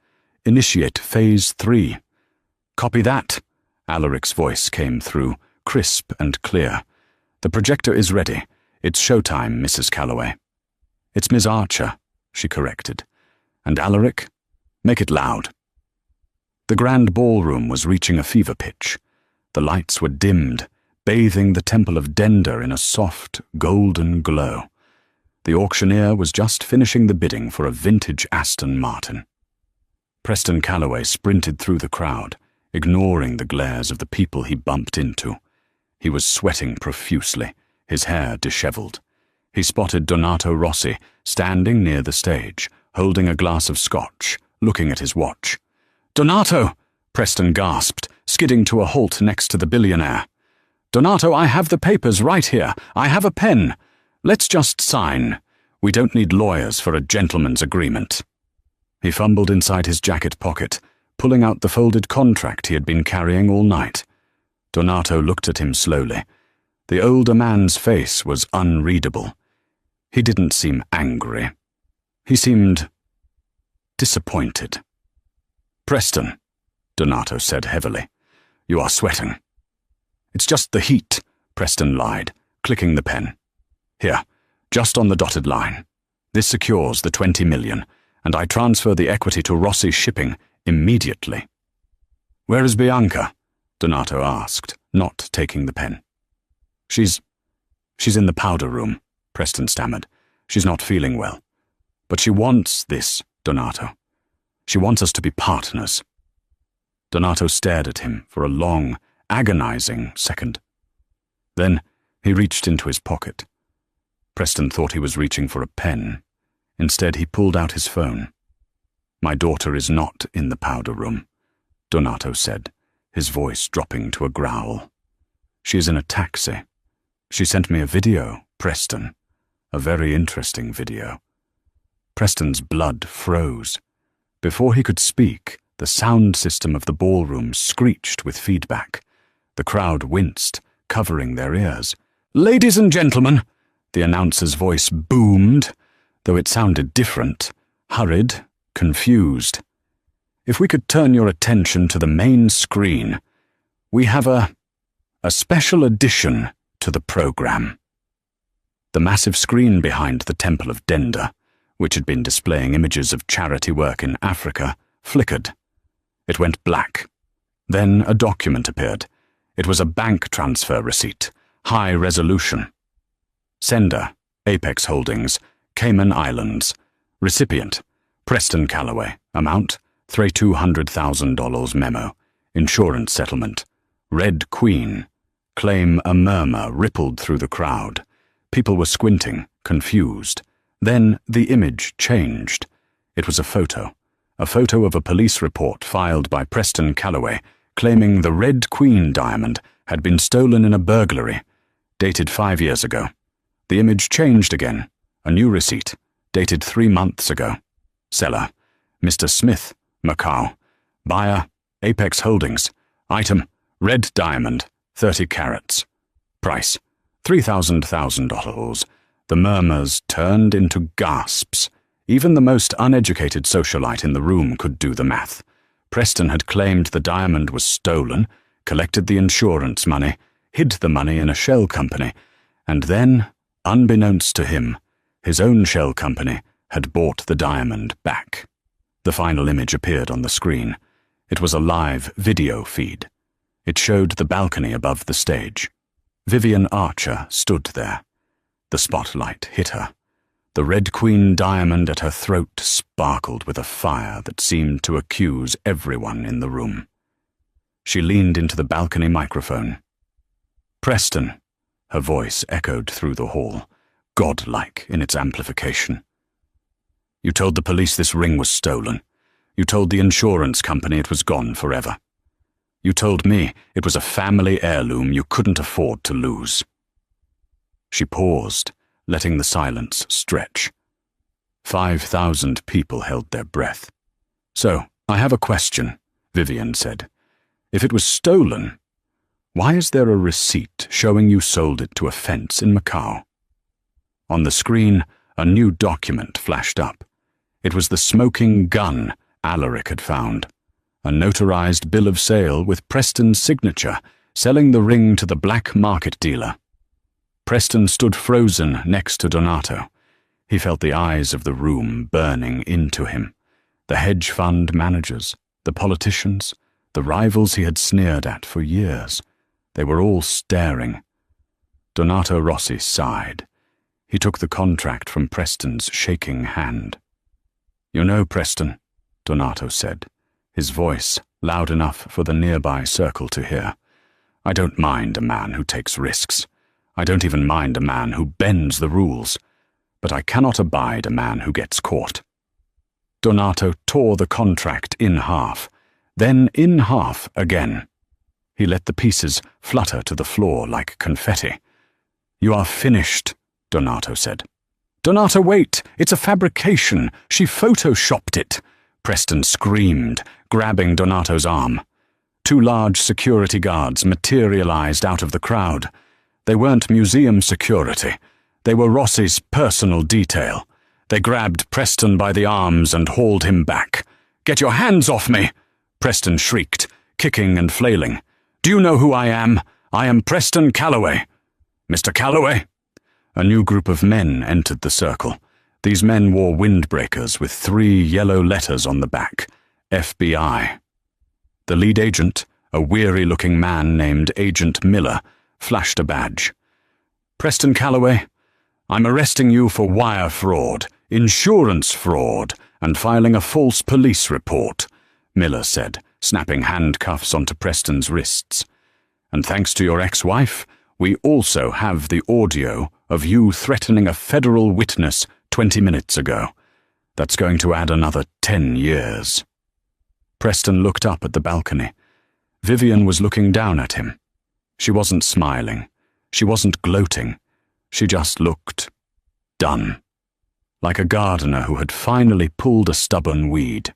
Initiate phase 3. Copy that, Alaric's voice came through, crisp and clear. The projector is ready. It's showtime, Mrs. Calloway. It's Miss Archer, she corrected. And Alaric, make it loud. The grand ballroom was reaching a fever pitch. The lights were dimmed, bathing the Temple of Dender in a soft, golden glow. The auctioneer was just finishing the bidding for a vintage Aston Martin. Preston Calloway sprinted through the crowd, ignoring the glares of the people he bumped into. He was sweating profusely, his hair disheveled. He spotted Donato Rossi, standing near the stage, holding a glass of scotch, looking at his watch. "Donato!" Preston gasped, skidding to a halt next to the billionaire. "Donato, I have the papers right here. I have a pen. Let's just sign. We don't need lawyers for a gentleman's agreement." He fumbled inside his jacket pocket, pulling out the folded contract he had been carrying all night. Donato looked at him slowly. The older man's face was unreadable. He didn't seem angry. He seemed disappointed. "Preston," Donato said heavily, "you are sweating." "It's just the heat," Preston lied, clicking the pen. "Here, just on the dotted line. This secures the 20 million, and I transfer the equity to Rossi Shipping immediately." "Where is Bianca?" Donato asked, not taking the pen. She's in the powder room," Preston stammered. "She's not feeling well. But she wants this, Donato. She wants us to be partners." Donato stared at him for a long, agonizing second. Then he reached into his pocket. Preston thought he was reaching for a pen. Instead, he pulled out his phone. "My daughter is not in the powder room," Donato said, his voice dropping to a growl. "She is in a taxi. She sent me a video, Preston. A very interesting video." Preston's blood froze. Before he could speak, the sound system of the ballroom screeched with feedback. The crowd winced, covering their ears. "Ladies and gentlemen," the announcer's voice boomed, though it sounded different, hurried, confused. "If we could turn your attention to the main screen, we have a special addition to the program." The massive screen behind the Temple of Dender, which had been displaying images of charity work in Africa, flickered. It went black. Then a document appeared. It was a bank transfer receipt, high resolution. Sender, Apex Holdings, Cayman Islands. Recipient, Preston Calloway. Amount, $200,000 memo. Insurance settlement. Red Queen. Claim. A murmur rippled through the crowd. People were squinting, confused. Then the image changed. It was a photo of a police report filed by Preston Calloway, claiming the Red Queen diamond had been stolen in a burglary, dated 5 years ago. The image changed again. A new receipt, dated 3 months ago. Seller, Mr. Smith, Macau. Buyer, Apex Holdings. Item, red diamond, 30 carats. Price, $3,000. The murmurs turned into gasps. Even the most uneducated socialite in the room could do the math. Preston had claimed the diamond was stolen, collected the insurance money, hid the money in a shell company, and then, unbeknownst to him, his own shell company had bought the diamond back. The final image appeared on the screen. It was a live video feed. It showed the balcony above the stage. Vivian Archer stood there. The spotlight hit her. The Red Queen diamond at her throat sparkled with a fire that seemed to accuse everyone in the room. She leaned into the balcony microphone. "Preston," her voice echoed through the hall, godlike in its amplification. "You told the police this ring was stolen. You told the insurance company it was gone forever. You told me it was a family heirloom you couldn't afford to lose." She paused, letting the silence stretch. 5,000 people held their breath. "So, I have a question," Vivian said. "If it was stolen, why is there a receipt showing you sold it to a fence in Macau?" On the screen, a new document flashed up. It was the smoking gun Alaric had found. A notarized bill of sale with Preston's signature, selling the ring to the black market dealer. Preston stood frozen next to Donato. He felt the eyes of the room burning into him. The hedge fund managers, the politicians, the rivals he had sneered at for years. They were all staring. Donato Rossi sighed. He took the contract from Preston's shaking hand. "You know, Preston," Donato said, his voice loud enough for the nearby circle to hear, "I don't mind a man who takes risks. I don't even mind a man who bends the rules. But I cannot abide a man who gets caught." Donato tore the contract in half, then in half again. He let the pieces flutter to the floor like confetti. "You are finished," Donato said. "Donato, wait! It's a fabrication! She photoshopped it!" Preston screamed, grabbing Donato's arm. Two large security guards materialized out of the crowd. They weren't museum security. They were Rossi's personal detail. They grabbed Preston by the arms and hauled him back. "Get your hands off me!" Preston shrieked, kicking and flailing. "Do you know who I am? I am Preston Calloway." "Mr. Calloway?" A new group of men entered the circle. These men wore windbreakers with 3 yellow letters on the back, FBI. The lead agent, a weary-looking man named Agent Miller, flashed a badge. "Preston Calloway, I'm arresting you for wire fraud, insurance fraud, and filing a false police report," Miller said, snapping handcuffs onto Preston's wrists. "And thanks to your ex-wife, we also have the audio of you threatening a federal witness 20 minutes ago. That's going to add another 10 years. Preston looked up at the balcony. Vivian was looking down at him. She wasn't smiling. She wasn't gloating. She just looked done. Like a gardener who had finally pulled a stubborn weed.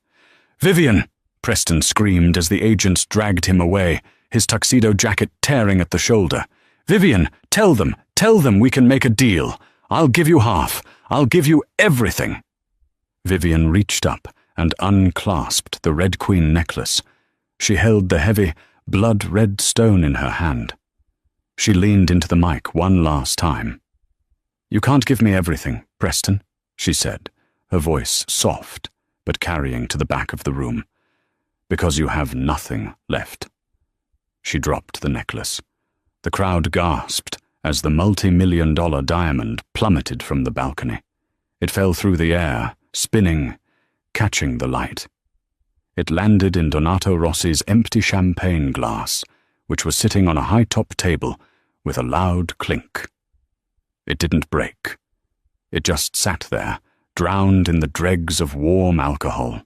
"Vivian!" Preston screamed as the agents dragged him away, his tuxedo jacket tearing at the shoulder. "Vivian, tell them we can make a deal. I'll give you half. I'll give you everything." Vivian reached up and unclasped the Red Queen necklace. She held the heavy, blood-red stone in her hand. She leaned into the mic one last time. "You can't give me everything, Preston," she said, her voice soft, but carrying to the back of the room. "Because you have nothing left." She dropped the necklace. The crowd gasped as the multi-million-dollar diamond plummeted from the balcony. It fell through the air, spinning, catching the light. It landed in Donato Rossi's empty champagne glass, which was sitting on a high-top table with a loud clink. It didn't break. It just sat there, drowned in the dregs of warm alcohol.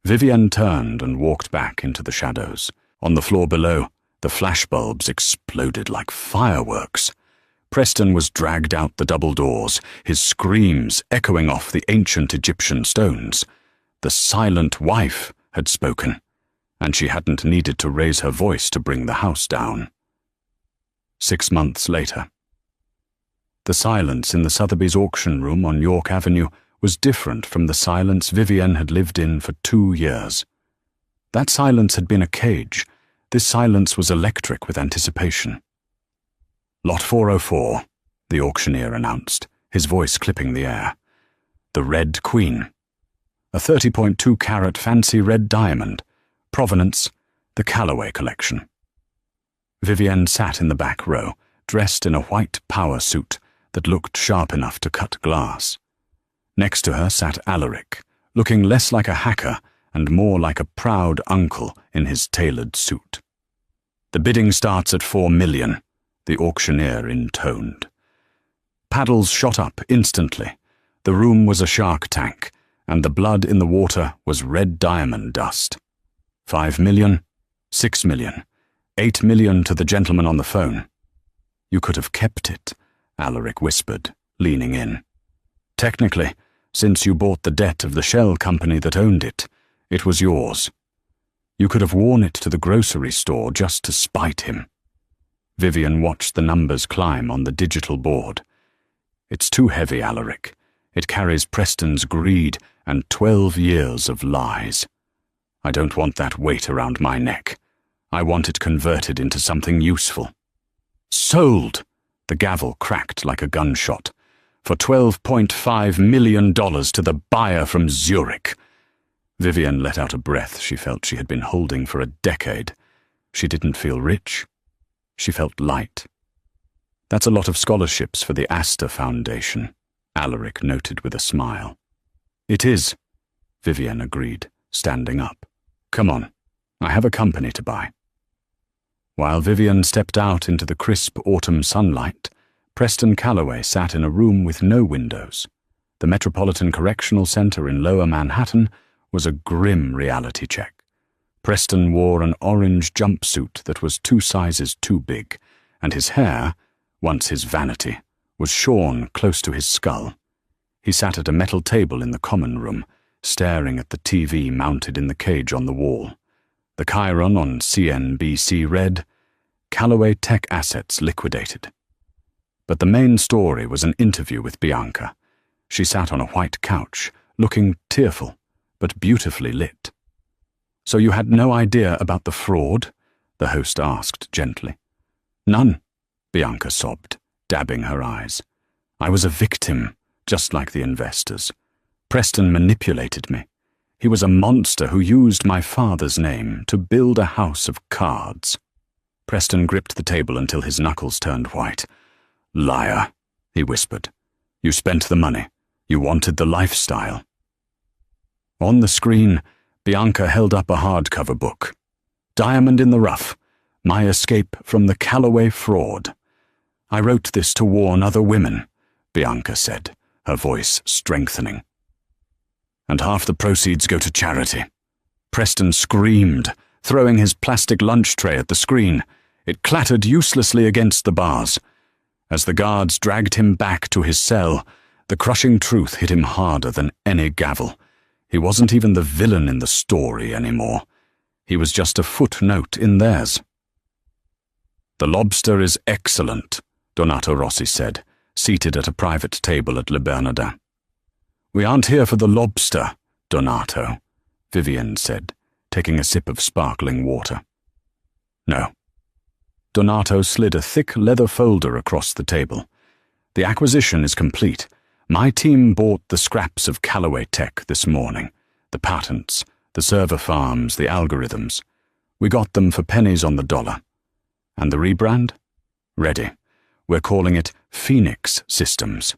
Vivian turned and walked back into the shadows. On the floor below, the flashbulbs exploded like fireworks. Preston was dragged out the double doors, his screams echoing off the ancient Egyptian stones. The silent wife had spoken, and she hadn't needed to raise her voice to bring the house down. 6 months later. The silence in the Sotheby's auction room on York Avenue was different from the silence Vivian had lived in for 2 years. That silence had been a cage. This silence was electric with anticipation. "Lot 404, the auctioneer announced, his voice clipping the air. "The Red Queen. A 30.2-carat fancy red diamond. Provenance, the Calloway collection." Vivian sat in the back row, dressed in a white power suit that looked sharp enough to cut glass. Next to her sat Alaric, looking less like a hacker and more like a proud uncle in his tailored suit. "The bidding starts at 4 million, the auctioneer intoned. Paddles shot up instantly. The room was a shark tank, and the blood in the water was red diamond dust. 5 million, 6 million, 8 million to the gentleman on the phone. "You could have kept it," Alaric whispered, leaning in. "Technically, since you bought the debt of the shell company that owned it, it was yours. You could have worn it to the grocery store just to spite him." Vivian watched the numbers climb on the digital board. "It's too heavy, Alaric. It carries Preston's greed and 12 years of lies." I don't want that weight around my neck. I want it converted into something useful. Sold! The gavel cracked like a gunshot. For $12.5 million to the buyer from Zurich. Vivian let out a breath she felt she had been holding for a decade. She didn't feel rich. She felt light. That's a lot of scholarships for the Astor Foundation, Alaric noted with a smile. It is, Vivian agreed, standing up. Come on, I have a company to buy. While Vivian stepped out into the crisp autumn sunlight, Preston Calloway sat in a room with no windows. The Metropolitan Correctional Center in Lower Manhattan was a grim reality check. Preston wore an orange jumpsuit that was 2 sizes too big, and his hair, once his vanity, was shorn close to his skull. He sat at a metal table in the common room, staring at the TV mounted in the cage on the wall. The chyron on CNBC read, "Callaway Tech Assets Liquidated." But the main story was an interview with Bianca. She sat on a white couch, looking tearful, but beautifully lit. "So you had no idea about the fraud?" the host asked gently. "None," Bianca sobbed, dabbing her eyes. "I was a victim, just like the investors. Preston manipulated me. He was a monster who used my father's name to build a house of cards." Preston gripped the table until his knuckles turned white. "Liar," he whispered. "You spent the money. You wanted the lifestyle." On the screen, Bianca held up a hardcover book. "Diamond in the Rough, My Escape from the Callaway Fraud. I wrote this to warn other women," Bianca said, her voice strengthening. "And half the proceeds go to charity." Preston screamed, throwing his plastic lunch tray at the screen. It clattered uselessly against the bars. As the guards dragged him back to his cell, the crushing truth hit him harder than any gavel. He wasn't even the villain in the story anymore. He was just a footnote in theirs. "The lobster is excellent," Donato Rossi said, seated at a private table at Le Bernardin. "We aren't here for the lobster, Donato," Vivian said, taking a sip of sparkling water. "No." Donato slid a thick leather folder across the table. "The acquisition is complete. My team bought the scraps of Callaway Tech this morning. The patents, the server farms, the algorithms. We got them for pennies on the dollar. And the rebrand? Ready. We're calling it Phoenix Systems.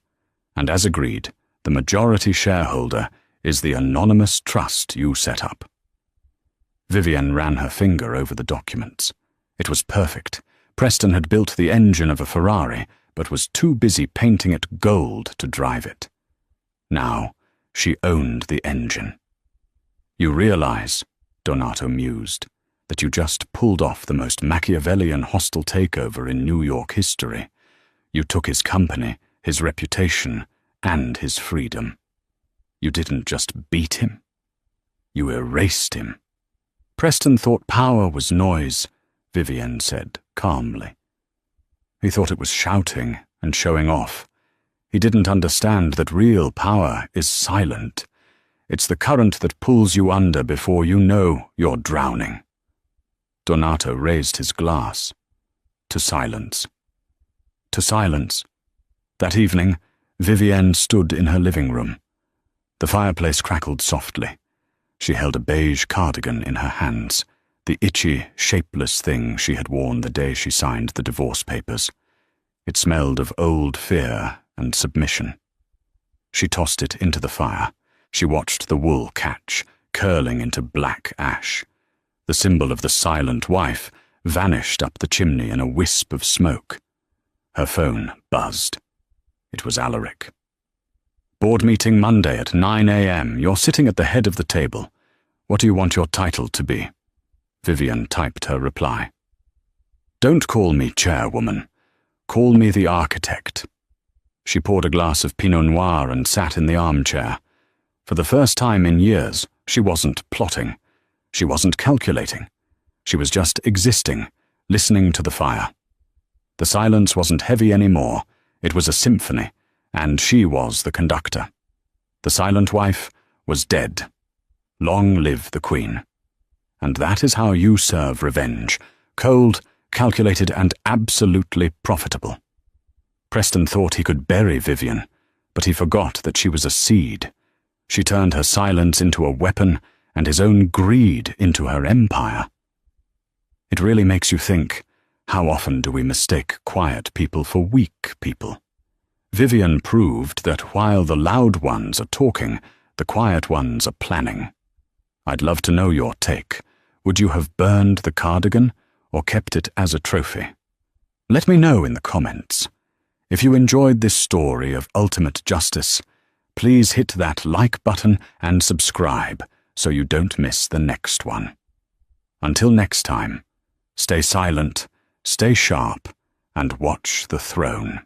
And as agreed, the majority shareholder is the anonymous trust you set up." Vivian ran her finger over the documents. It was perfect. Preston had built the engine of a Ferrari, but was too busy painting it gold to drive it. Now, she owned the engine. "You realize," Donato mused, "that you just pulled off the most Machiavellian hostile takeover in New York history. You took his company, his reputation, and his freedom. You didn't just beat him. You erased him." "Preston thought power was noise," Vivian said calmly. "He thought it was shouting and showing off. He didn't understand that real power is silent. It's the current that pulls you under before you know you're drowning." Donato raised his glass. "To silence." To silence. That evening, Vivienne stood in her living room. The fireplace crackled softly. She held a beige cardigan in her hands, the itchy, shapeless thing she had worn the day she signed the divorce papers. It smelled of old fear and submission. She tossed it into the fire. She watched the wool catch, curling into black ash. The symbol of the silent wife vanished up the chimney in a wisp of smoke. Her phone buzzed. It was Alaric. "Board meeting Monday at 9 a.m. You're sitting at the head of the table. What do you want your title to be?" Vivian typed her reply. "Don't call me chairwoman. Call me the architect." She poured a glass of Pinot Noir and sat in the armchair. For the first time in years, she wasn't plotting. She wasn't calculating. She was just existing, listening to the fire. The silence wasn't heavy anymore. It was a symphony, and she was the conductor. The silent wife was dead. Long live the Queen. And that is how you serve revenge: cold, calculated, and absolutely profitable. Preston thought he could bury Vivian, but he forgot that she was a seed. She turned her silence into a weapon and his own greed into her empire. It really makes you think, how often do we mistake quiet people for weak people? Vivian proved that while the loud ones are talking, the quiet ones are planning. I'd love to know your take. Would you have burned the cardigan or kept it as a trophy? Let me know in the comments. If you enjoyed this story of ultimate justice, please hit that like button and subscribe so you don't miss the next one. Until next time, stay silent, stay sharp, and watch the throne.